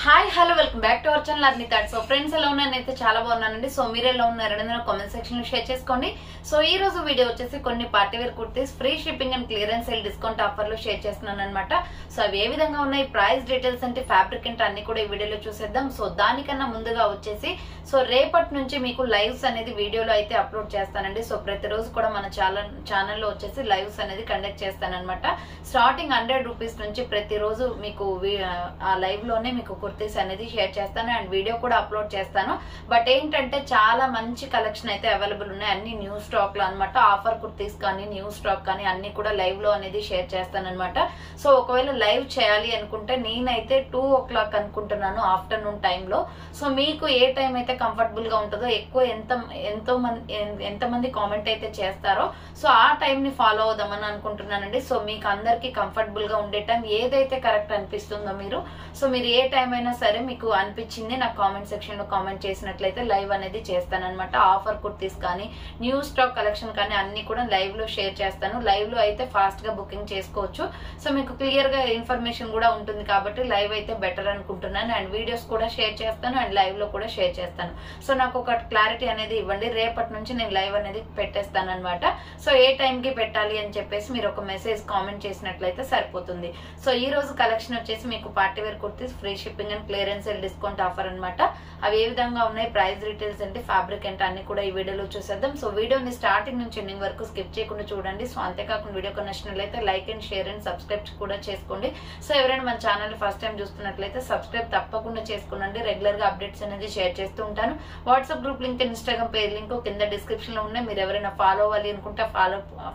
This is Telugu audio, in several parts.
Hi hello welcome back to our channel Arni thought. So friends ఎలా ఉన్నానైతే చాలా బాగున్నానండి. సో మీరు ఎలా ఉన్నారని నా కామెంట్ సెక్షన్ లో షేర్ చేసుకోండి. సో ఈ రోజు వీడియో వచ్చేసి కొన్ని party wear kurtis free shipping and clearance sale discount offer లో షేర్ చేస్తున్నాను అనమాట. సో అవి ఏ విధంగా ఉన్నాయి, ప్రైస్ డీటెయిల్స్ అంటే ఫ్యాబ్రిక్ అంటే అన్ని కూడా ఈ వీడియోలో చూసేద్దాం. సో దానికన్నా ముందుగా వచ్చేసి సో రేపటి నుంచి మీకు లైవ్స్ అనేది వీడియోలో అయితే అప్లోడ్ చేస్తానండి. సో ప్రతిరోజు కూడా మన ఛానల్లో వచ్చేసి లైవ్స్ అనేది కండక్ట్ చేస్తానన్నమాట. స్టార్టింగ్ 100 రూపీస్ నుంచి ప్రతిరోజు మీకు ఆ లైవ్ లోనే మీకు కుర్తీస్ అనేది షేర్ చేస్తాను అండ్ వీడియో కూడా అప్లోడ్ చేస్తాను. బట్ ఏంటంటే చాలా మంచి కలెక్షన్ అయితే అవైలబుల్ ఉన్నాయి, అన్ని న్యూ స్టాక్ లో అనమాట. ఆఫర్ కుర్తీస్ కానీ న్యూ స్టాక్ కానీ అన్ని కూడా లైవ్ లో అనేది షేర్ చేస్తాను అనమాట. సో ఒకవేళ లైవ్ చేయాలి అనుకుంటే నేనైతే 2 o'clock అనుకుంటున్నాను ఆఫ్టర్నూన్ టైంలో. సో మీకు ఏ టైం అయితే కంఫర్టబుల్ గా ఉంటుందో, ఎక్కువ ఎంతమంది కామెంట్ అయితే చేస్తారో సో ఆ టైం ని ఫాలో అవుదామని అనుకుంటున్నానండి. సో మీకు అందరికి కంఫర్టబుల్ గా ఉండే టైం ఏదైతే కరెక్ట్ అనిపిస్తుందో మీరు ఏ టైం అయినా సరే మీకు అనిపించింది నాకు కామెంట్ సెక్షన్ లో కామెంట్ చేసినట్లయితే లైవ్ అనేది చేస్తానన్నమాట. ఆఫర్ కుర్తీస్ కానీ న్యూ స్టాక్ కలెక్షన్ కానీ అన్ని కూడా లైవ్ లో షేర్ చేస్తాను. లైవ్ లో అయితే ఫాస్ట్ గా బుకింగ్ చేసుకోవచ్చు. సో మీకు క్లియర్ గా ఇన్ఫర్మేషన్ కూడా ఉంటుంది కాబట్టి లైవ్ అయితే బెటర్ అనుకుంటున్నాను. అండ్ వీడియోస్ కూడా షేర్ చేస్తాను అండ్ లైవ్ లో కూడా షేర్ చేస్తాను. సో నాకు ఒక క్లారిటీ అనేది ఇవ్వండి. రేపటి నుంచి నేను లైవ్ అనేది పెట్టేస్తాను అనమాట. సో ఏ టైం కి పెట్టాలి అని చెప్పేసి మీరు ఒక మెసేజ్ కామెంట్ చేసినట్లయితే సరిపోతుంది. సో ఈ రోజు కలెక్షన్ వచ్చేసి మీకు party wear kurtis free shipping and clearance sale discount offer అనమాట. అవి ఏ విధంగా ఉన్నాయి, ప్రైస్ డీటెయిల్స్ అంటే ఫ్యాబ్రిక్ అంటే అన్ని కూడా ఈ వీడియోలో చూసేద్దాం. సో వీడియోని స్టార్టింగ్ నుంచి ఎండింగ్ వరకు స్కిప్ చేయకుండా చూడండి. సో అంతేకాకుండా వీడియో నచ్చినట్లయితే like and share and subscribe కూడా చేసుకోండి. సో ఎవరైనా మన ఛానల్ ఫస్ట్ టైం చూస్తున్నట్లయితే సబ్స్క్రైబ్ తప్పకుండా చేసుకోండి. రెగ్యులర్ గా అప్డేట్స్ అనేది షేర్ చేస్తూ ఉంటాను. WhatsApp group link, Instagram page link కింద డిస్క్రిప్షన్ లో ఉన్నాయి. మీరు ఎవరైనా ఫాలో అవ్వాలి అనుకుంటే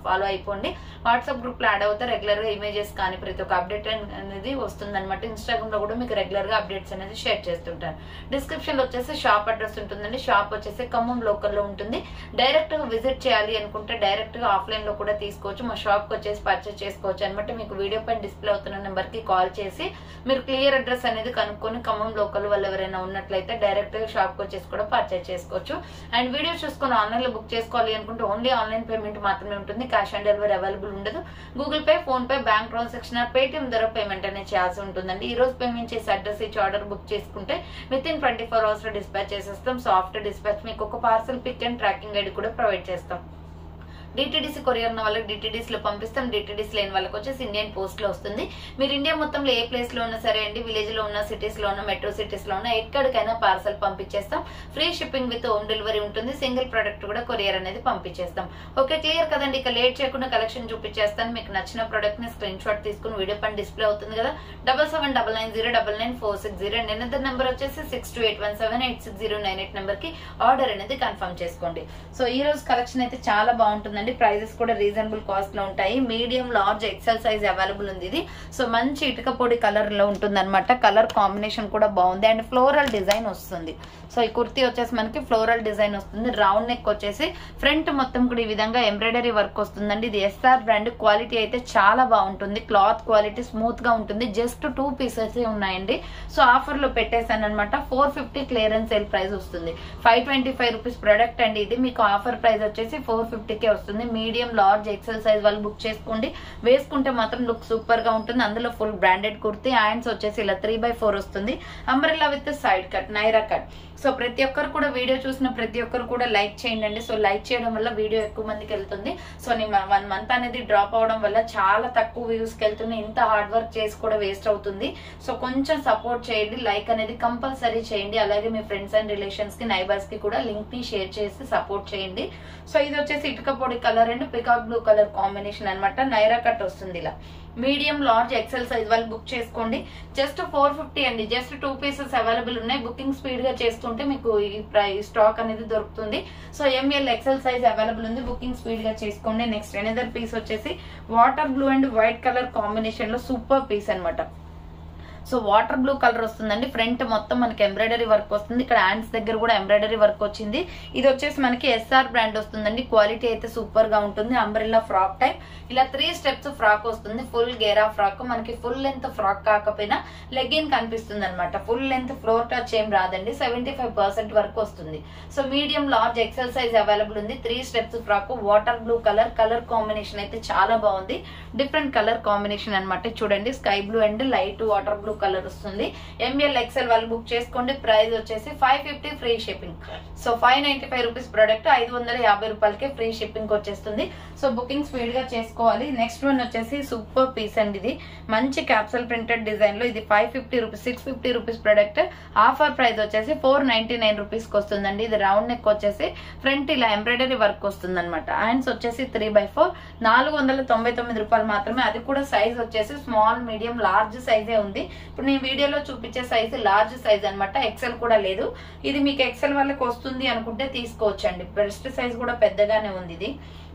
ఫాలో అయిపోండి. వాట్సాప్ గ్రూప్ లో యాడ్ అవుతే రెగ్యులర్ గా ఇమేజెస్ కానీ ప్రతి ఒక్క అప్డేట్ అనేది వస్తుంది అనమాట. ఇన్స్టాగ్రామ్ లో కూడా మీకు రెగ్యులర్ గా అప్డేట్స్ అనేది షేర్ చేస్తుంటాను. డిస్క్రిప్షన్ లో వచ్చేసి షాప్ అడ్రస్ ఉంటుందండి. షాప్ వచ్చేసి ఖమ్మం లోకల్ లో ఉంటుంది. డైరెక్ట్ గా విజిట్ చేయాలి అనుకుంటే డైరెక్ట్ గా ఆఫ్లైన్ లో కూడా తీసుకోవచ్చు. మా షాప్ కి వచ్చేసి పర్చేస్ చేసుకోవచ్చు అనమాట. మీకు వీడియో పైన డిస్ప్లే అవుతున్న నెంబర్ కి కాల్ చేసి మీరు క్లియర్ అడ్రస్ అనేది కనుక్కొని ఖమ్మం లోకల్ వాళ్ళు ఎవరైనా ఉన్నట్లయితే డైరెక్ట్ గా షాప్ కి వచ్చేసి కూడా పర్చేస్ చేసుకోవచ్చు. అండ్ వీడియో చూసుకొని ఆన్లైన్ లో బుక్ చేసుకోవాలి అనుకుంటే ఓన్లీ ఆన్లైన్ పేమెంట్ మాత్రమే ఉంటుంది. క్యాష్ ఆన్ డెలివరీ అవైలబుల్ ఉండదు. Google Pay, PhonePe, bank transaction, Paytm ద్వారా పేమెంట్ అనేది చేయాల్సి ఉంటుందండి. ఈ రోజు పేమెంట్ చేసి అడ్రస్ ఇచ్చి ఆర్డర్ బుక్ చేసుకుంటే విత్ ఇన్ 24 hours లో డిస్పాచ్ చేసేస్తాం. సో ఆఫ్టర్ డిస్పాచ్ మీకు ఒక parcel pick and tracking ID కూడా ప్రొవైడ్ చేస్తాం. డిటిడిసి కొరియర్ ఉన్న వాళ్ళకి డిటిడిసి లో పంపిస్తాం. డిటిడిసి లేని వాళ్ళకి వచ్చేసి ఇండియన్ పోస్ట్ లో వస్తుంది. మీరు ఇండియా మొత్తంలో ఏ ప్లేస్ లో ఉన్నా సరే అండి, విలేజ్ లో ఉన్న, సిటీస్ లో ఉన్న, మెట్రో సిటీస్ లో ఉన్న ఎక్కడికైనా పార్సల్ పంపించేస్తాం. Free shipping with home delivery ఉంటుంది. సింగిల్ ప్రొడక్ట్ కూడా కొరియర్ అనేది పంపించేస్తాం. ఓకే, క్లియర్ కదండి. ఇక లేట్ చేయకుండా కలెక్షన్ చూపించేస్తాను. మీకు నచ్చిన ప్రొడక్ట్ ని స్క్రీన్ షాట్ తీసుకుని వీడియో పైన డిస్ప్లే అవుతుంది కదా, 7799099460 అండ్ ఎనదర్ నెంబర్ వచ్చేసి 6281786098 నెంబర్ కి ఆర్డర్ అనేది కన్ఫర్మ్ చేసుకోండి. సో ఈ రోజు కలెక్షన్ అయితే చాలా బాగుంటుందండి. ప్రైజెస్ కూడా రీజనబుల్ కాస్ట్ లో ఉంటాయి. Medium, large, XL size available ఉంది ఇది. సో మంచి ఇటుక పొడి కలర్ లో ఉంటుంది అనమాట. కలర్ కాంబినేషన్ కూడా బాగుంది అండ్ ఫ్లోరల్ డిజైన్ వస్తుంది. సో ఈ కుర్తీ వచ్చేసి మనకి ఫ్లోరల్ డిజైన్ వస్తుంది. రౌండ్ నెక్ వచ్చేసి ఫ్రంట్ మొత్తం కూడా ఈ విధంగా ఎంబ్రాయిడరీ వర్క్ వస్తుందండి. ఇది ఎస్ఆర్ బ్రాండ్. క్వాలిటీ అయితే చాలా బాగుంటుంది. క్లాత్ క్వాలిటీ స్మూత్ గా ఉంటుంది. జస్ట్ 2 పీసెస్ ఉన్నాయండి. సో ఆఫర్ లో పెట్టేశాను అనమాట. 450 క్లియరెన్స్ సేల్ ప్రైస్ వస్తుంది. 525 రూపీస్ ప్రొడక్ట్ అండి. ఇది మీకు ఆఫర్ ప్రైస్ వచ్చేసి 450 కే వస్తుంది. మీడియం, లార్జ్, ఎక్సెల్ సైజ్ వాళ్ళు బుక్ చేసుకోండి. వేసుకుంటే మాత్రం లుక్ సూపర్ గా ఉంటుంది. అందులో ఫుల్ బ్రాండెడ్ కుర్తీ. హ్యాండ్స్ వచ్చేసి ఇలా 3/4 వస్తుంది. Umbrella with side cut, Naira cut. So ప్రతి ఒక్కరు కూడా వీడియో చూసిన ప్రతి ఒక్కరు కూడా లైక్ చేయండి. సో లైక్ చేయడం వల్ల వీడియో ఎక్కువ మందికి వెళ్తుంది. సో నేను 1 month అనేది డ్రాప్ అవడం వల్ల చాలా తక్కువ వ్యూస్ కి వెళ్తుంది. ఇంత హార్డ్ వర్క్ చేసి కూడా వేస్ట్ అవుతుంది. సో కొంచెం సపోర్ట్ చేయండి. లైక్ అనేది కంపల్సరీ చేయండి. అలాగే మీ ఫ్రెండ్స్ అండ్ రిలేషన్స్ కి, నైబర్స్ కి కూడా లింక్ ని షేర్ చేసి సపోర్ట్ చేయండి. సో ఇది వచ్చేసి ఇటుక పొడి colour and peacock blue colour combination అనమాట. నైరా కట్ వస్తుంది ఇలా. మీడియం, లార్జ్, ఎక్సెల్ సైజ్ వాళ్ళు బుక్ చేసుకోండి. జస్ట్ 450 అండి. జస్ట్ 2 పీసెస్ అవైలబుల్ ఉన్నాయి. బుకింగ్ స్పీడ్ గా చేస్తుంటే మీకు ఈ స్టాక్ అనేది దొరుకుతుంది. So ML, XL size available ఉంది. బుకింగ్ స్పీడ్ గా చేసుకోండి. నెక్స్ట్ ఎనదర్ పీస్ వచ్చేసి water blue and white colour combination లో సూపర్ పీస్ అనమాట. సో వాటర్ బ్లూ కలర్ వస్తుందండి. ఫ్రంట్ మొత్తం మనకి ఎంబ్రాయిడరీ వర్క్ వస్తుంది. ఇక్కడ హ్యాండ్స్ దగ్గర కూడా ఎంబ్రాయిడరీ వర్క్ వచ్చింది. ఇది వచ్చేసి మనకి ఎస్ఆర్ బ్రాండ్ వస్తుందండి. క్వాలిటీ అయితే సూపర్ గా ఉంటుంది. అంబ్రెల్లా ఫ్రాక్ టైప్ ఇలా 3 స్టెప్స్ ఫ్రాక్ వస్తుంది. ఫుల్ గేరా ఫ్రాక్. మనకి ఫుల్ లెంత్ ఫ్రాక్ కాకపోయినా లెగ్గిన్ కనిపిస్తుంది అనమాట. ఫుల్ లెంత్ ఫ్లోర్ టచ్ ఏం రాదండి. 75% వరకు వస్తుంది. So medium, large, XL size available ఉంది. 3 steps frock. Water blue colour combination అయితే చాలా బాగుంది. డిఫరెంట్ కలర్ కాంబినేషన్ అనమాట. చూడండి, sky blue and light water blue colour వస్తుంది. ఎంఎల్ ఎక్సెల్ వాళ్ళు బుక్ చేసుకోండి. ప్రైస్ వచ్చేసి 550 free shipping. So 595 rupees product 550 రూపాయలకే ఫ్రీ షిప్పింగ్ వచ్చేస్తుంది. సో బుకింగ్ స్పీడ్ గా చేసుకోవాలి. నెక్స్ట్ వన్ వచ్చేసి సూపర్ పీస్ అండి. ఇది మంచి క్యాప్సూల్ ప్రింటెడ్ డిజైన్ లో ఇది 550 rupees 650 rupees product. Offer price వచ్చేసి 499 రూపీస్ కి వస్తుందండి. ఇది రౌండ్ నెక్ వచ్చేసి ఫ్రంట్ ఇలా ఎంబ్రాయిడరీ వర్క్ వస్తుంది అనమాట. హ్యాండ్స్ వచ్చేసి 3/4 499 రూపాయలు మాత్రమే. అది కూడా సైజ్ వచ్చేసి స్మాల్ మీడియం లార్జ్ సైజే ఉంది. ఇప్పుడు నేను వీడియోలో చూపించే సైజు లార్జ్ సైజ్ అనమాట, ఎక్సెల్ కూడా లేదు. ఇది మీకు ఎక్సెల్ వాళ్ళకి వస్తుంది అనుకుంటే తీసుకోవచ్చండి. బ్రెస్ట్ సైజ్ కూడా పెద్దగానే ఉంది ఇది.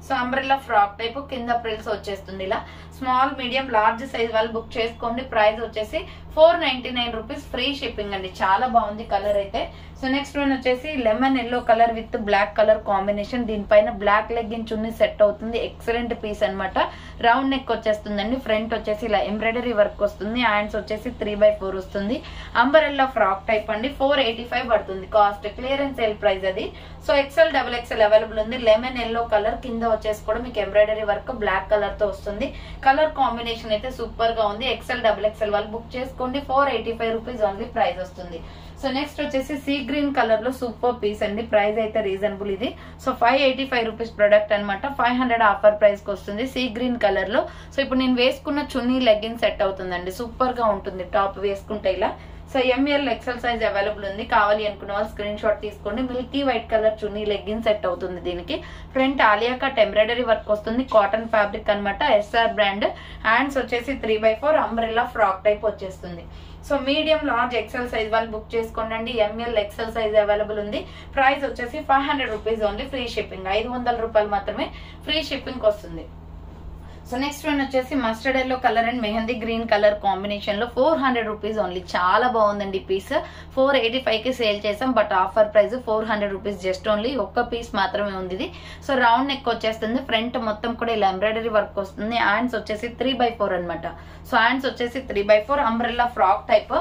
సో అంబ్రెల్లా ఫ్రాక్ టైప్ కింద ప్రిల్స్ వచ్చేస్తుంది. ఇలా స్మాల్ మీడియం లార్జ్ సైజ్ వాళ్ళు బుక్ చేసుకోండి. ప్రైస్ వచ్చేసి 499 రూపీస్ ఫ్రీ షిప్పింగ్ అండి. చాలా బాగుంది కలర్ అయితే. సో నెక్స్ట్ వన్ వచ్చేసి lemon yellow colour with black colour combination. దీనిపైన బ్లాక్ లెగ్గిన్ చున్నీ సెట్ అవుతుంది. ఎక్సలెంట్ పీస్ అనమాట. రౌండ్ నెక్ వచ్చేస్తుందండి. ఫ్రంట్ వచ్చేసి ఇలా ఎంబ్రాయిడరీ వర్క్ వస్తుంది. హ్యాండ్స్ వచ్చేసి 3/4 వస్తుంది. అంబ్రెల్లా ఫ్రాక్ టైప్ అండి. 485 పడుతుంది కాస్ట్. క్లియరెన్స్ సేల్ ప్రైస్ అది. So XL double XL available ఉంది. లెమన్ ఎల్లో కలర్ కింద వచ్చేసి కూడా మీకు ఎంబ్రాయిడరీ వర్క్ బ్లాక్ కలర్ తో వస్తుంది. కలర్ కాంబినేషన్ అయితే సూపర్ గా ఉంది. ఎక్సెల్ డబుల్ ఎక్సెల్ వాళ్ళు బుక్ చేసుకోండి. 485 రూపీస్ ఓన్లీ ప్రైస్ వస్తుంది. సో నెక్స్ట్ వచ్చేసి సీ గ్రీన్ కలర్ లో సూపర్ పీస్ అండి. ప్రైస్ అయితే రీజనబుల్ ఇది. సో 585 రూపీస్ ప్రొడక్ట్ అనమాట. 500 ఆఫర్ ప్రైస్ కి వస్తుంది సీ గ్రీన్ కలర్ లో. సో ఇప్పుడు నేను వేసుకున్న చున్నీ లెగ్గిన్ సెట్ అవుతుందండి. సూపర్ గా ఉంటుంది టాప్ వేసుకుంటే ఇలా. So ML XL size available ఉంది. కావాలి అనుకున్న వాళ్ళు స్క్రీన్ షాట్ తీసుకోండి. మిల్కీ వైట్ కలర్ చున్నీ లెగ్గిన్ సెట్ అవుతుంది. దీనికి front Alia cut embroidery work వస్తుంది. కాటన్ ఫ్యాబ్రిక్ అనమాట. S R brand. హ్యాండ్స్ వచ్చేసి 3/4 అంబ్రెల్లా ఫ్రాక్ టైప్ వచ్చేస్తుంది. So medium large XL size వాళ్ళు బుక్ చేసుకోండి. ఎంఎల్ ఎక్సెల్ సైజ్ అవైలబుల్ ఉంది. ప్రైస్ వచ్చేసి 500 రూపీస్ ఓన్లీ ఫ్రీ షిప్పింగ్. 500 రూపాయలు మాత్రమే ఫ్రీ షిప్పింగ్ వస్తుంది. సో నెక్స్ట్ వన్ వచ్చేసి mustard yellow colour and mehndi green colour combination లో 400 రూపీస్ ఓన్లీ. చాలా బాగుందండి పీస్. 485 కి సేల్ చేసాం. But offer price 400 rupees just only. ఒక్క పీస్ మాత్రమే ఉంది ఇది. సో రౌండ్ నెక్ వచ్చేస్తుంది. ఫ్రంట్ మొత్తం కూడా ఇలా ఎంబ్రాయిడరీ వర్క్ వస్తుంది. హ్యాండ్స్ వచ్చేసి 3/4 అనమాట. సో హ్యాండ్స్ వచ్చేసి 3/4 umbrella frock type.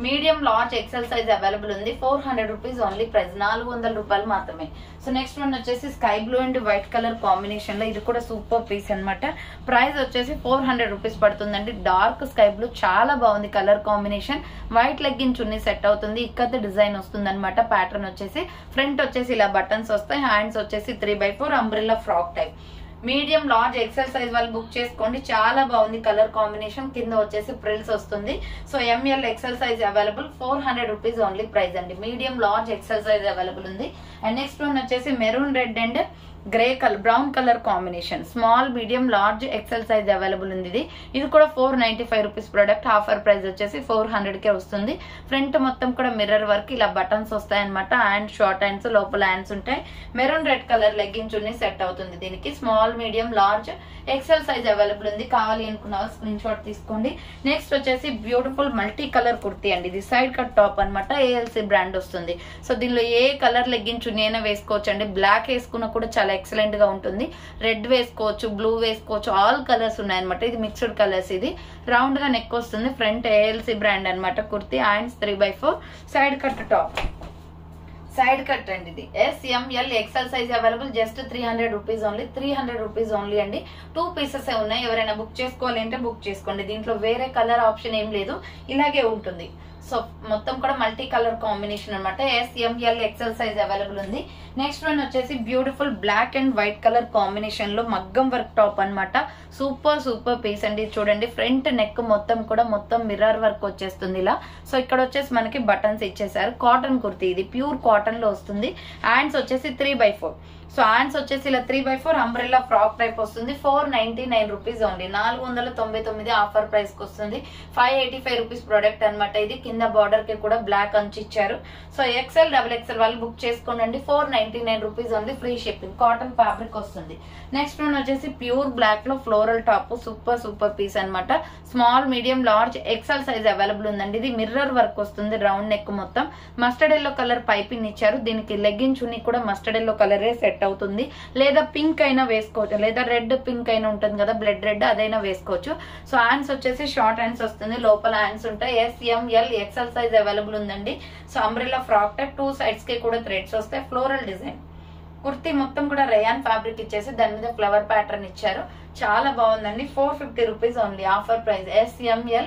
Medium large XL size available ఉంది. 400 రూపీస్ ఓన్లీ ప్రైస్. 400 రూపాయలు మాత్రమే. సో నెక్స్ట్ వన్ వచ్చేసి sky blue and white colour combination లో ఇది కూడా సూపర్ పీస్ అనమాట. ప్రైస్ వచ్చేసి 400 రూపీస్ పడుతుందండి. డార్క్ స్కై బ్లూ చాలా బాగుంది కలర్ కాంబినేషన్. వైట్ లెగ్గిన్ చున్నీ సెట్ అవుతుంది. ఇక్కత డిజైన్ వస్తుంది అనమాట. ప్యాటర్న్ వచ్చేసి ఫ్రంట్ వచ్చేసి ఇలా బటన్స్ వస్తాయి. హ్యాండ్స్ వచ్చేసి 3/4 umbrella frock type. Medium large XL size వాళ్ళు బుక్ చేసుకోండి. చాలా బాగుంది కలర్ కాంబినేషన్. కింద వచ్చేసి ప్రిల్స్ వస్తుంది. So ML XL size available. 400 rupees only price అండి. Medium large XL size available ఉంది. అండ్ నెక్స్ట్ వన్ వచ్చేసి maroon red and grey colour brown colour combination. Small medium large XL size available ఉంది. ఇది కూడా 495 రూపీస్ ప్రొడక్ట్. ఆఫర్ ప్రైస్ వచ్చేసి 400 కే వస్తుంది. ఫ్రంట్ మొత్తం కూడా మిర్రర్ వర్క్ ఇలా బటన్స్ వస్తాయి అనమాట. హ్యాండ్ షార్ట్ హ్యాండ్స్ లోపల హ్యాండ్స్ ఉంటాయి. మెరూన్ రెడ్ కలర్ లెగ్గిన్ చున్నీ సెట్ అవుతుంది. దీనికి small medium large XL size available ఉంది. కావాలి అనుకున్న స్క్రీన్ షాట్ తీసుకోండి. నెక్స్ట్ వచ్చేసి బ్యూటిఫుల్ మల్టీ కలర్ కుర్తీ అండి. ఇది సైడ్ కట్ టాప్ అనమాట. ఏఎల్సి బ్రాండ్ వస్తుంది. సో దీనిలో ఏ కలర్ లెగ్గిన్ చున్నీ అయినా వేసుకోవచ్చు అండి. బ్లాక్ వేసుకున్నా కూడా చాలా ఎక్సలెంట్ గా ఉంటుంది. రెడ్ వేసుకోవచ్చు, బ్లూ వేసుకోవచ్చు. ఆల్ కలర్స్ ఉన్నాయన్నమాట. ఇది మిక్స్డ్ కలర్స్. ఇది రౌండ్ గా నెక్ వస్తుంది. ఫ్రంట్ ఏఎల్సి బ్రాండ్ అనమాట kurti. Hands 3/4 side cut top. Side cut అండి. ఇది SML XL size available. Just 300 rupees only. 300 rupees only అండి. 2 పీసెస్ ఉన్నాయి. ఎవరైనా బుక్ చేసుకోవాలి అంటే బుక్ చేసుకోండి. దీంట్లో వేరే కలర్ ఆప్షన్ ఏం లేదు. ఇలాగే ఉంటుంది. సో మొత్తం కూడా మల్టీ కలర్ కాంబినేషన్ అనమాట. SML ఎక్సెల్ సైజ్ అవైలబుల్ ఉంది. నెక్స్ట్ వన్ వచ్చేసి beautiful black and white colour combination లో మగ్గం వర్క్ టాప్ అనమాట. సూపర్ పీస్ అండి. చూడండి ఫ్రంట్ నెక్ మొత్తం కూడా మొత్తం మిర్రర్ వర్క్ వచ్చేస్తుంది ఇలా. సో ఇక్కడ వచ్చేసి మనకి బటన్స్ ఇచ్చేసారు. కాటన్ కుర్తీ. ఇది ప్యూర్ కాటన్ లో వస్తుంది. హ్యాండ్స్ వచ్చేసి 3/4. సో హ్యాండ్స్ వచ్చేసి ఇలా 3/4 అంబ్రెల్లా ఫ్రాక్ టైప్ వస్తుంది. 499 రూపీస్ ఓన్లీ. 499 ఆఫర్ ప్రైస్ కి వస్తుంది. 585 రూపీస్ ప్రొడక్ట్ అనమాట. ఇది కింద బార్డర్ కి కూడా బ్లాక్ అంచు ఇచ్చారు. సో ఎక్సెల్ డబుల్ ఎక్సెల్ వాళ్ళు బుక్ చేసుకోండి. 499 rupees only free shipping. Cotton fabric వస్తుంది. నెక్స్ట్ వన్ వచ్చేసి ప్యూర్ బ్లాక్ లో ఫ్లోరల్ టాప్. సూపర్ పీస్ అనమాట. Small medium large XL size available ఉందండి. ఇది మిర్రర్ వర్క్ వస్తుంది. రౌండ్ నెక్ మొత్తం మస్టర్డ్ ఎల్లో కలర్ పైపింగ్ ఇచ్చారు. దీనికి లెగ్గిన్ చున్నీ కూడా మస్టర్డ్ ఎల్లో కలరే సెట్ అవుతుంది. లేదా పింక్ అయినా వేసుకోవచ్చు. లేదా రెడ్ పింక్ అయినా ఉంటుంది కదా, బ్లడ్ రెడ్, అదైనా వేసుకోవచ్చు. సో హ్యాండ్స్ వచ్చేసి షార్ట్ హ్యాండ్స్ వస్తుంది. లోపల హ్యాండ్స్ ఉంటాయి. SML ఎక్సెల్ సైజ్ అవైలబుల్ ఉందండి. So umbrella frock type. 2 sides కి కూడా థ్రెడ్స్ వస్తాయి. Floral design. కుర్తీ మొత్తం కూడా రేయాన్ ఫ్యాబ్రిక్ ఇచ్చేసి దాని మీద ఫ్లవర్ ప్యాటర్న్ ఇచ్చారు. చాలా బాగుందండి. 450 rupees only. Offer price. SML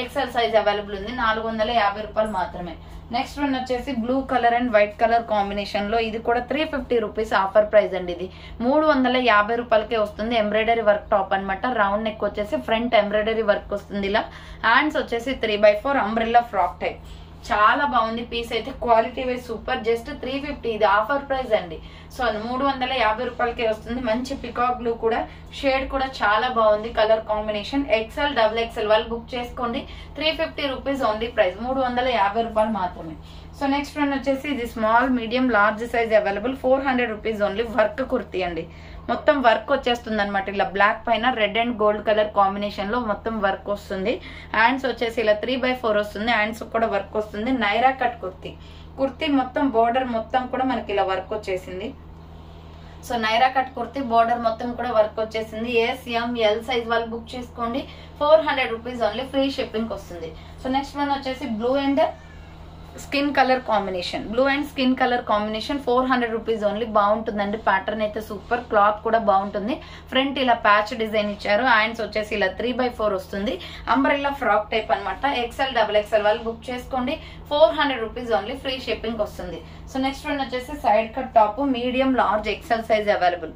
XL size available ఉంది. 450 రూపాయలు మాత్రమే. నెక్స్ట్ వన్ వచ్చేసి blue colour and white colour combination లో ఇది కూడా 350 రూపీస్ ఆఫర్ ప్రైస్ అండి. ఇది 350 రూపాయలకే వస్తుంది. ఎంబ్రాయిడరీ వర్క్ టాప్ అనమాట. రౌండ్ నెక్ వచ్చేసి ఫ్రంట్ ఎంబ్రాయిడరీ వర్క్ వస్తుంది. ఇలా హ్యాండ్స్ వచ్చేసి 3/4 అంబ్రెల్లా ఫ్రాక్ టైప్. చాలా బాగుంది పీస్ అయితే. Quality wise super. జస్ట్ 350. ఇది ఆఫర్ ప్రైస్ అండి. సో 350 రూపాయలకే వస్తుంది. మంచి పికాక్ బ్లూ కూడా షేడ్ కూడా చాలా బాగుంది. Colour combination. XL XXL వాళ్ళు బుక్ చేసుకోండి. 350 రూపీస్ ఓన్లీ ప్రైస్. 350 రూపాయలు మాత్రమే. సో నెక్స్ట్ వన్ వచ్చేసి ఇది small medium large size available. 400 rupees only. Work kurti అండి. మొత్తం వర్క్ వచ్చేస్తుంది అనమాట. ఇలా బ్లాక్ పైన red and gold colour combination లో మొత్తం వర్క్ వస్తుంది. హ్యాండ్స్ వచ్చేసి ఇలా 3/4 వస్తుంది. హ్యాండ్స్ కూడా వర్క్ వస్తుంది. నైరా కట్ కుర్తీ. కుర్తీ మొత్తం బోర్డర్ మొత్తం కూడా మనకి ఇలా వర్క్ వచ్చేసింది. So Naira cut kurti border మొత్తం కూడా వర్క్ వచ్చేసింది. SML సైజ్ వాళ్ళు బుక్ చేసుకోండి. 400 రూపీస్ ఓన్లీ. ఫ్రీ షిప్పింగ్ వస్తుంది. సో నెక్స్ట్ వన్ వచ్చేసి blue and skin colour combination. Blue and skin colour combination 400 rupees only. బాగుంటుందండి. ప్యాటర్న్ అయితే సూపర్. క్లాత్ కూడా బాగుంటుంది. ఫ్రంట్ ఇలా ప్యాచ్ డిజైన్ ఇచ్చారు. హ్యాండ్స్ వచ్చేసి ఇలా 3/4 వస్తుంది. అంబ్రెల్లా ఫ్రాక్ టైప్ అనమాట. XL XXL వాళ్ళు బుక్ చేసుకోండి. 400 రూపీస్ ఓన్లీ. ఫ్రీ షిప్పింగ్ వస్తుంది. సో నెక్స్ట్ వన్ వచ్చేసి side cut top medium large XL size available.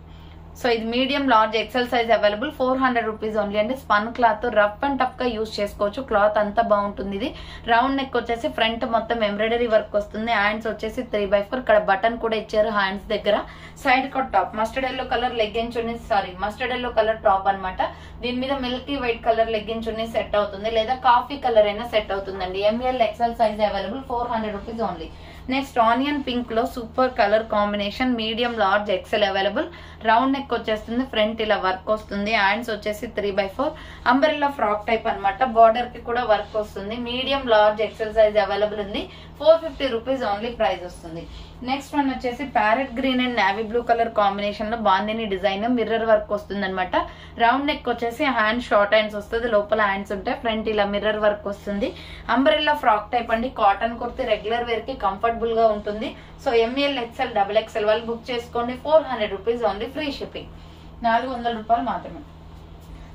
So ఇది medium large XL size available. 400 rupees only అండి. Spun cloth rough and tough గా యూజ్ చేసుకోవచ్చు. క్లాత్ అంతా బాగుంటుంది. ఇది రౌండ్ నెక్ వచ్చేసి ఫ్రంట్ మొత్తం ఎంబ్రాయిడరీ వర్క్ వస్తుంది. హ్యాండ్స్ వచ్చేసి 3/4. ఇక్కడ బటన్ కూడా ఇచ్చారు హ్యాండ్స్ దగ్గర. Side cut top mustard yellow colour legging chunni mustard yellow colour top అనమాట. దీని మీద మిల్కీ వైట్ కలర్ లెగ్గిన్ చున్నీ సెట్ అవుతుంది. లేదా కాఫీ కలర్ అయినా సెట్ అవుతుందండి. ML XL size available. 400 rupees only. Next onion pink లో super colour combination medium large XL available. Round neck వచ్చేస్తుంది. ఫ్రంట్ ఇలా వర్క్ వస్తుంది. హ్యాండ్స్ వచ్చేసి 3/4 అంబ్రెల్లా ఫ్రాక్ టైప్ అనమాట. బార్డర్ కి కూడా వర్క్ వస్తుంది. Medium large XL size available ఉంది. 450 రూపీస్ ఓన్లీ ప్రైస్ వస్తుంది. నెక్స్ట్ వన్ వచ్చేసి parrot green and navy blue colour combination లో బాందిని డిజైన్ మిర్రర్ వర్క్ వస్తుంది అనమాట. రౌండ్ నెక్ వచ్చేసి హ్యాండ్ షార్ట్ హ్యాండ్స్ వస్తుంది. లోపల హ్యాండ్స్ ఉంటాయి. ఫ్రంట్ ఇలా మిర్రర్ వర్క్ వస్తుంది. అంబ్రెల్లా ఫ్రాక్ టైప్ అండి. కాటన్ కుర్తి రెగ్యులర్ వేర్ కి కంఫర్టబుల్ గా ఉంటుంది. సో ML XL XXL వాళ్ళు బుక్ చేసుకోండి. 400 రూపీస్ ఓన్లీ. Free shipping. 400 రూపాయలు మాత్రమే.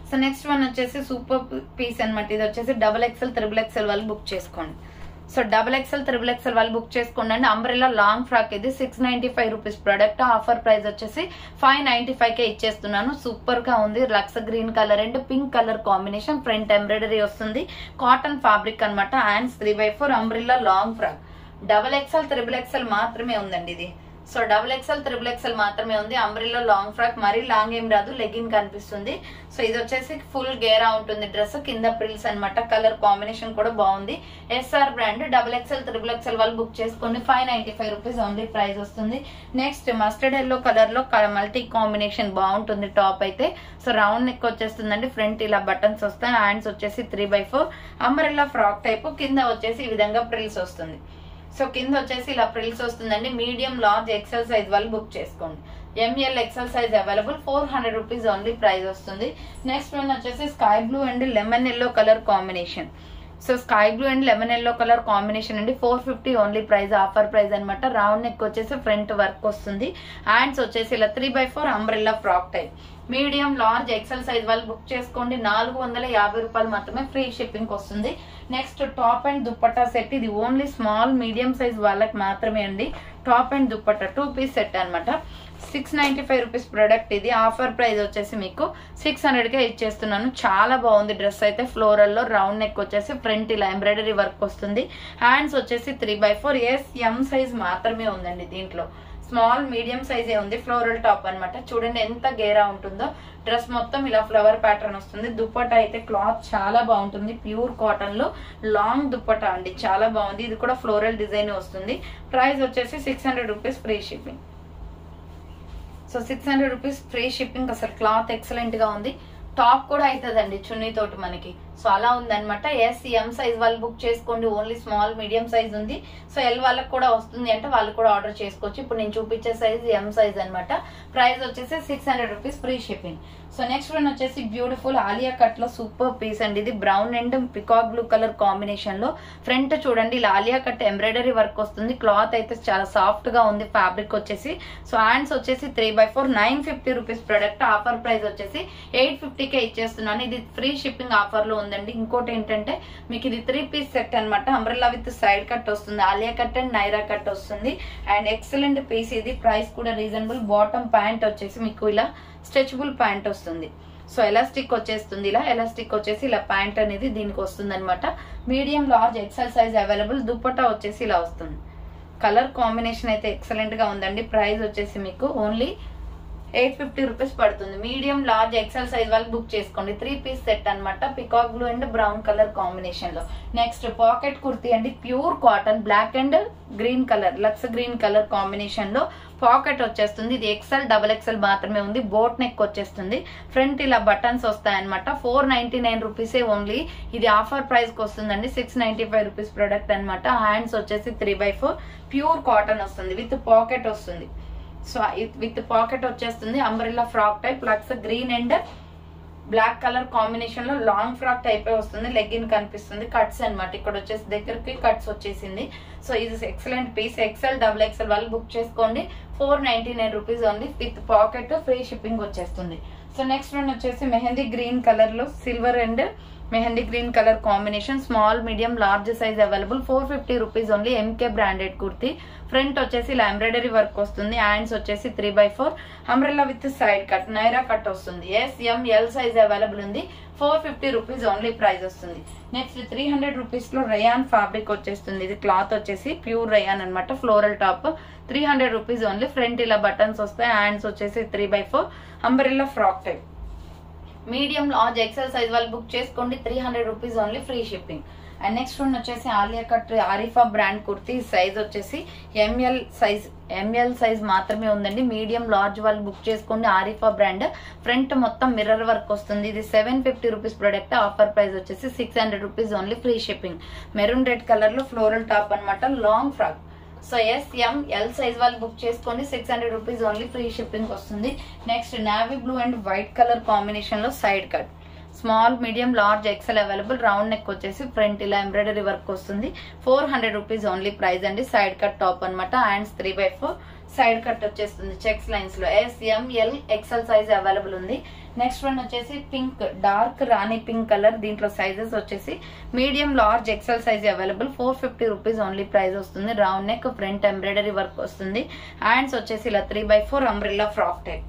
సో నెక్స్ట్ వన్ వచ్చేసి సూపర్ పీస్ అనమాట. ఇది వచ్చేసి XXL XXL వాళ్ళు బుక్ చేసుకోండి. సో XXL XXL వాళ్ళు బుక్ చేసుకోండి. Umbrella long frock. ఇది 695 రూపీస్ ప్రొడక్ట్. ఆఫర్ ప్రైస్ వచ్చేసి 595 కే ఇచ్చేస్తున్నాను. సూపర్ గా ఉంది. Lux green colour and pink colour combination. Front embroidery వస్తుంది. కాటన్ ఫ్యాబ్రిక్ అనమాట. Hands 3/4 umbrella long frock. XXL XXL మాత్రమే ఉందండి ఇది. సో XXL XXL మాత్రమే ఉంది. Umbrella long frock. మరీ లాంగ్ ఏం రాదు. లెగిన్ కనిపిస్తుంది. సో ఇది వచ్చేసి ఫుల్ గేరా ఉంటుంది డ్రెస్. కింద ప్రిల్స్ అనమాట. కలర్ కాంబినేషన్ కూడా బాగుంది. SR brand. XXL XXL వాళ్ళు బుక్ చేసుకోండి. 595 రూపీస్ ఓన్లీ ప్రైస్ వస్తుంది. నెక్స్ట్ మస్టర్డ్ ఎల్లో కలర్ లో మల్టీ కాంబినేషన్ బాగుంటుంది టాప్ అయితే. సో రౌండ్ నెక్ వచ్చేస్తుందండి. ఫ్రంట్ ఇలా బటన్స్ వస్తాయి. హ్యాండ్స్ వచ్చేసి 3/4 అంబ్రెల్లా ఫ్రాక్ టైప్. కింద వచ్చేసి ఈ విధంగా ప్రిల్స్ వస్తుంది. సో కింద వచ్చేసి ఇలా ప్రిల్స్ వస్తుందండి. మీడియం లార్జ్ XL సైజ్ వాళ్ళు బుక్ చేసుకోండి. ML XL size available. 400 rupees only price వస్తుంది. నెక్స్ట్ వన్ వచ్చేసి sky blue and lemon yellow colour combination. So sky blue and lemon yellow colour combination అండి. 450 ఓన్లీ ప్రైస్. ఆఫర్ ప్రైస్ అనమాట. రౌండ్ నెక్ వచ్చేసి ఫ్రంట్ వర్క్ వస్తుంది. హ్యాండ్స్ వచ్చేసి ఇలా 3/4 umbrella frock type. Medium large XL size వాళ్ళు బుక్ చేసుకోండి. 450 రూపాయలు మాత్రమే. ఫ్రీ షిప్పింగ్ వస్తుంది. Next top and dupatta set. ఇది ఓన్లీ స్మాల్ మీడియం సైజ్ వాళ్ళకి మాత్రమే అండి. Top and dupatta 2 piece set అనమాట. 695 రూపీస్ ప్రొడక్ట్. ఇది ఆఫర్ ప్రైస్ వచ్చేసి మీకు 600 కే ఇచ్చేస్తున్నాను. చాలా బాగుంది డ్రెస్ అయితే. ఫ్లోరల్ లో రౌండ్ నెక్ వచ్చేసి ఫ్రంట్ ఇలా ఎంబ్రాయిడరీ వర్క్ వస్తుంది. హ్యాండ్స్ వచ్చేసి 3/4 SM సైజ్ మాత్రమే ఉందండి. దీంట్లో స్మాల్ మీడియం సైజే ఉంది. ఫ్లోరల్ టాప్ అనమాట. చూడండి ఎంత గేరా ఉంటుందో. డ్రెస్ మొత్తం ఇలా ఫ్లవర్ ప్యాటర్న్ వస్తుంది. దుప్పట్టా అయితే క్లాత్ చాలా బాగుంటుంది. ప్యూర్ కాటన్ లో లాంగ్ దుప్పట్టా అండి. చాలా బాగుంది. ఇది కూడా ఫ్లోరల్ డిజైన్ వస్తుంది. ప్రైస్ వచ్చేసి 600 rupees free shipping. So 600 rupees free shipping. అసలు క్లాత్ ఎక్సలెంట్ గా ఉంది. టాప్ కూడా అవుతుందండి చున్నీ తోటి మనకి. సో అలా ఉందన్నమాట. ఎస్ ఎం సైజ్ వాళ్ళు బుక్ చేసుకోండి, ఓన్లీ స్మాల్ మీడియం సైజ్ ఉంది. సో ఎల్ వాళ్ళకి కూడా వస్తుంది అంటే వాళ్ళు కూడా ఆర్డర్ చేసుకోవచ్చు. ఇప్పుడు నేను చూపించే సైజ్ ఎం సైజ్ అనమాట. ప్రైస్ వచ్చేసి 600 rupees free shipping. So next one వచ్చేసి బ్యూటిఫుల్ ఆలియా కట్ లో సూపర్ పీస్ అండి. ఇది brown and peacock blue colour combination లో ఫ్రంట్ చూడండి ఇలా ఆలియా కట్ ఎంబ్రాయిడరీ వర్క్ వస్తుంది. క్లాత్ అయితే చాలా సాఫ్ట్ గా ఉంది, ఫ్యాబ్రిక్ వచ్చేసి. సో హ్యాండ్స్ వచ్చేసి 3/4 950 రూపీస్ ప్రొడక్ట్. ఆఫర్ ప్రైస్ వచ్చేసి 850కే ఇచ్చేస్తున్నాను. ఇది ఫ్రీ షిప్పింగ్ ఆఫర్ లో ఉందండి. ఇంకోటి ఏంటంటే మీకు ఇది 3 పీస్ సెట్ అనమాట. అంబ్రెల్లా విత్ సైడ్ కట్ వస్తుంది, Alia cut and Naira cut వస్తుంది. అండ్ ఎక్సలెంట్ పీస్ ఇది. ప్రైస్ కూడా రీజనబుల్. బాటమ్ ప్యాంట్ వచ్చేసి మీకు ఇలా స్ట్రెచబుల్ ప్యాంట్ వస్తుంది. సో ఎలాస్టిక్ వచ్చేస్తుంది, ఇలా ఎలాస్టిక్ వచ్చేసి ఇలా ప్యాంట్ అనేది దీనికి వస్తుంది అనమాట. Medium large XL size available. Dupatta వచ్చేసి ఇలా వస్తుంది. కలర్ కాంబినేషన్ అయితే ఎక్సలెంట్ గా ఉందండి. ప్రైస్ వచ్చేసి మీకు ఓన్లీ 850 రూపీస్ పడుతుంది. మీడియం లార్జ్ ఎక్సెల్ సైజ్ వాళ్ళు బుక్ చేసుకోండి. 3 పీస్ సెట్ అనమాట. Peacock blue and brown colour combination లో. నెక్స్ట్ పాకెట్ కుర్తీ అండి, pure cotton, black and green colour, lux green colour combination లో పాకెట్ వచ్చేస్తుంది. ఇది ఎక్సెల్ డబుల్ ఎక్సెల్ మాత్రమే ఉంది. బోట్ నెక్ వచ్చేస్తుంది. ఫ్రంట్ ఇలా బటన్స్ వస్తాయన్నమాట. 499 రూపీసే ఓన్లీ. ఇది ఆఫర్ ప్రైస్ కి వస్తుందండి. 695 రూపీస్ ప్రొడక్ట్ అనమాట. హ్యాండ్స్ వచ్చేసి 3/4 ప్యూర్ కాటన్ వస్తుంది, విత్ పాకెట్ వస్తుంది. సో విత్ పాకెట్ వచ్చేస్తుంది. Umbrella frock type, lux green and black colour combination లో లాంగ్ ఫ్రాక్ టైప్ వస్తుంది. లెగ్గిన్ కనిపిస్తుంది. కట్స్ అనమాట. ఇక్కడ వచ్చేసి దగ్గరికి కట్స్ వచ్చేసింది. సో ఇది excellent piece. XL double XL వాళ్ళు బుక్ చేసుకోండి. 499 rupees only, with pocket, free shipping వచ్చేస్తుంది. సో నెక్స్ట్ వన్ వచ్చేసి మెహందీ గ్రీన్ కలర్ లో silver and mehndi green colour combination, small medium large size available. 450 rupees only. MK branded kurti. Front వచ్చేసి ఇలా ఎంబ్రాయిడరీ వర్క్ వస్తుంది. హ్యాండ్స్ వచ్చేసి 3/4 umbrella with side cut, Naira cut వస్తుంది. S M L size available ఉంది. 450 రూపీస్ ఓన్లీ ప్రైస్ వస్తుంది. నెక్స్ట్ 300 రూపీస్ లో రయాన్ ఫ్యాబ్రిక్ వచ్చేస్తుంది. ఇది క్లాత్ వచ్చేసి ప్యూర్ రయాన్ అనమాట. Floral top. 300 rupees only. Front ఇలా బటన్స్ వస్తాయి. హ్యాండ్స్ వచ్చేసి 3/4 umbrella frock type. Medium large XL size వాళ్ళు బుక్ చేసుకోండి. 300 rupees only, free shipping. And next one వచ్చేసి Alia cut Arifa brand kurti. Size వచ్చేసి ఎంఎల్ సైజ్ మాత్రమే ఉందండి. మీడియం లార్జ్ వాళ్ళు బుక్ చేసుకోండి. ఆరిఫా బ్రాండ్. ఫ్రంట్ మొత్తం మిర్రర్ వర్క్ వస్తుంది. ఇది 750 రూపీస్ ప్రొడక్ట్. ఆఫర్ ప్రైస్ వచ్చేసి 600 rupees only, free shipping. Maroon red colour లో ఫ్లోరల్ టాప్ అనమాట, long frock. So S M L size వాళ్ళు బుక్ చేసుకోండి. 600 రూపీస్ ఓన్లీ, ఫ్రీ షిప్పింగ్ వస్తుంది. Next navy blue and white colour combination లో side cut, small medium large XL available. Round neck వచ్చేసి ఫ్రంట్ ఇలా ఎంబ్రాయిడరీ వర్క్ వస్తుంది. 400 రూపీస్ ఓన్లీ ప్రైస్ అండి. సైడ్ కట్ టాప్ అనమాట. హ్యాండ్స్ 3/4 సైడ్ కట్ వచ్చేస్తుంది చెక్స్ లైన్స్ లో. S M L XL size available ఉంది. నెక్స్ట్ వన్ వచ్చేసి pink, dark rani pink colour. దీంట్లో సైజెస్ వచ్చేసి medium large XL size available. 450 rupees only price వస్తుంది. Round neck, front embroidery work వస్తుంది. హ్యాండ్స్ వచ్చేసి ఇలా 3/4 umbrella frock type.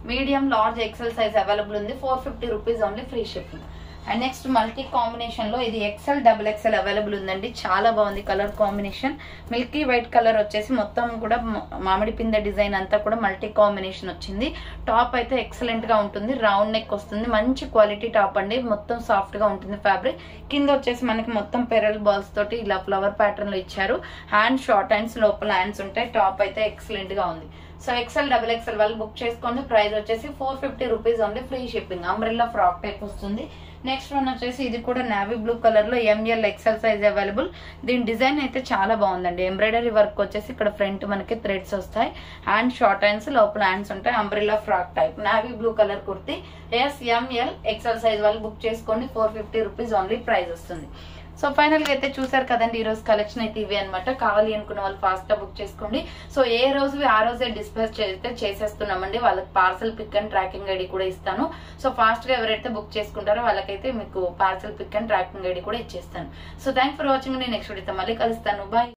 Medium large XL size available ఉంది. 450 rupees only, free shipping. And next multi combination లో ఇది ఎక్సెల్ డబుల్ ఎక్సెల్ అవైలబుల్ ఉందండి. చాలా బాగుంది colour combination. Milky white colour వచ్చేసి మొత్తం కూడా మామిడి పిందె డిజైన్ అంతా కూడా మల్టీ కాంబినేషన్ వచ్చింది. టాప్ అయితే ఎక్సలెంట్ గా ఉంటుంది. రౌండ్ నెక్ వస్తుంది. మంచి క్వాలిటీ టాప్ అండి. మొత్తం సాఫ్ట్ గా ఉంటుంది ఫ్యాబ్రిక్. కింద వచ్చేసి మనకి మొత్తం పెరల్ బాల్స్ తోటి ఇలా ఫ్లవర్ ప్యాటర్న్ లో ఇచ్చారు. హ్యాండ్ షార్ట్ హ్యాండ్స్, లోపల హ్యాండ్స్ ఉంటాయి. టాప్ అయితే ఎక్సలెంట్ గా ఉంది. సో ఎక్సెల్ డబుల్ ఎక్సెల్ వాళ్ళు బుక్ చేసుకోండి. ప్రైస్ వచ్చేసి 450 rupees only, free shipping. Umbrella frock type వస్తుంది. నెక్స్ట్ వన్ వచ్చేసి ఇది కూడా నావీ బ్లూ కలర్ లో ఎంఎల్ ఎక్సెల్ సైజ్ అవైలబుల్. దీని డిజైన్ అయితే చాలా బాగుందండి. ఎంబ్రాయిడరీ వర్క్ వచ్చేసి ఇక్కడ ఫ్రంట్ మనకి థ్రెడ్స్ వస్తాయి. హ్యాండ్ షార్ట్ హ్యాండ్స్, లోపల హ్యాండ్స్ ఉంటాయి. Umbrella frock type navy blue colour kurti. S M L XL size వాళ్ళు బుక్ చేసుకోండి. 450 రూపీస్ ఓన్లీ ప్రైస్ వస్తుంది. సో ఫైనల్ గా అయితే చూసారు కదండి. ఈ రోజు కలెక్షన్ అయితే ఇవే అనమాట. కావాలి అనుకున్న వాళ్ళు ఫాస్ట్ గా బుక్ చేసుకోండి. సో ఏ రోజు ఆ రోజే డిస్పాచ్ అయితే చేసేస్తున్నామండి. వాళ్ళకి parcel pick and tracking ID కూడా ఇస్తాను. సో ఫాస్ట్ గా ఎవరైతే బుక్ చేసుకుంటారో వాళ్ళకైతే మీకు parcel pick and tracking ID కూడా ఇచ్చేస్తాను. So thanks for watching. నేను నెక్స్ట్ వీడియోతో మళ్ళీ కలుస్తాను. బాయ్.